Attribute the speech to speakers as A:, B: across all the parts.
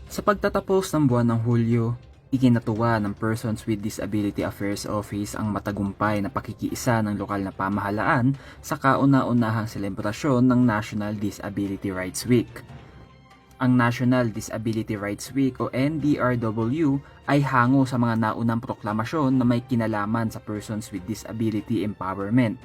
A: Sa pagtatapos ng buwan ng Hulyo, ikinatuwa ng Persons with Disability Affairs Office ang matagumpay na pakikiisa ng lokal na pamahalaan sa kauna-unahang selebrasyon ng National Disability Rights Week. Ang National Disability Rights Week o NDRW ay hango sa mga naunang proklamasyon na may kinalaman sa Persons with Disability Empowerment,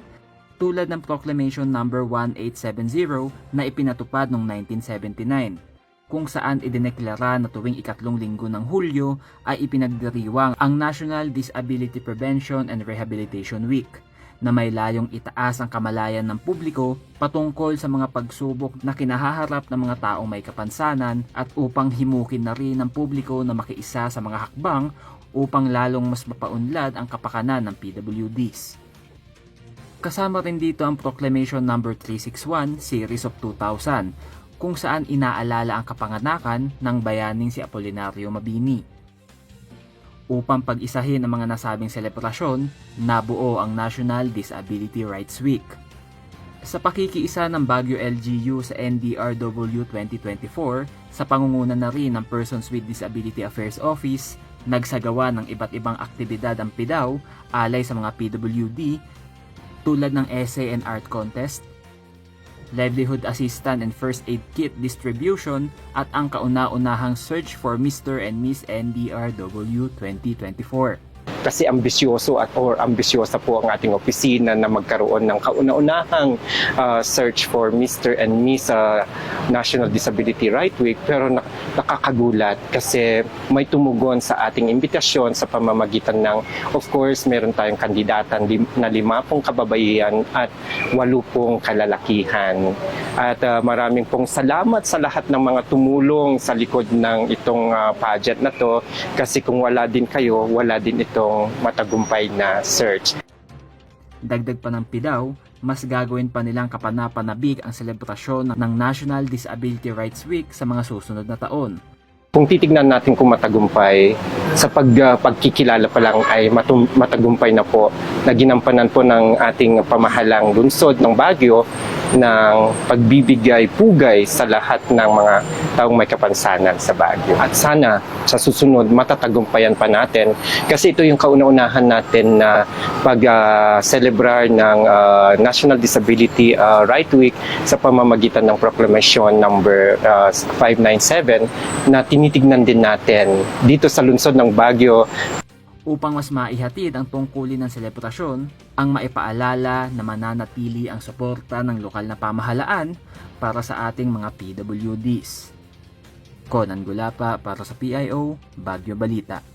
A: tulad ng Proclamation No. 1870 na ipinatupad noong 1979, kung saan idineklara na tuwing ikatlong linggo ng Hulyo ay ipinagdiriwang ang National Disability Prevention and Rehabilitation Week na may layong itaas ang kamalayan ng publiko patungkol sa mga pagsubok na kinahaharap ng mga taong may kapansanan at upang himukin na rin ng publiko na makiisa sa mga hakbang upang lalong mas mapaunlad ang kapakanan ng PWDs. Kasama rin dito ang Proclamation No. 361 Series of 2000 kung saan inaalala ang kapanganakan ng bayaning si Apolinario Mabini. Upang pag-isahin ang mga nasabing selebrasyon, nabuo ang National Disability Rights Week. Sa pakikiisa ng Baguio LGU sa NDRW 2024, sa pangunguna na rin ng Persons with Disability Affairs Office, nagsagawa ng iba't ibang aktibidad ang PIDAW alay sa mga PWD tulad ng essay and art contest, livelihood assistant and first aid kit distribution at ang kauna-unahang search for Mr. and Miss NDRW 2024.
B: Kasi ambisyoso ambisyosa po ang ating opisina na magkaroon ng kauna-unahang search for Mr. and Miss National Disability Right Week, pero nakakagulat kasi may tumugon sa ating imbitasyon sa pamamagitan ng, of course, meron tayong kandidata na 5 kababaihan at 8 kalalakihan. At maraming pong salamat sa lahat ng mga tumulong sa likod ng itong pageant na to, kasi kung wala din kayo, wala din itong matagumpay na search.
A: Dagdag pa ng PIDAW, mas gagawin pa nilang kapanapanabik ang selebrasyon ng National Disability Rights Week sa mga susunod na taon.
B: Kung titignan natin kung matagumpay, sa pagkikilala pa lang ay matagumpay na po na ginampanan po ng ating pamahalang lungsod ng Baguio ng pagbibigay pugay sa lahat ng mga taong may kapansanan sa Baguio. At sana sa susunod matatagumpayan pa natin, kasi ito yung kauna-unahan natin na pag-celebrar ng National Disability Right Week sa pamamagitan ng Proclamation No. 597 na tinitignan din natin dito sa lungsod ng Baguio.
A: Upang mas maihatid ang tungkulin ng selebrasyon, ang maipaalala na mananatili ang suporta ng lokal na pamahalaan para sa ating mga PWDs. Conan Gulapa para sa PIO, Baguio Balita.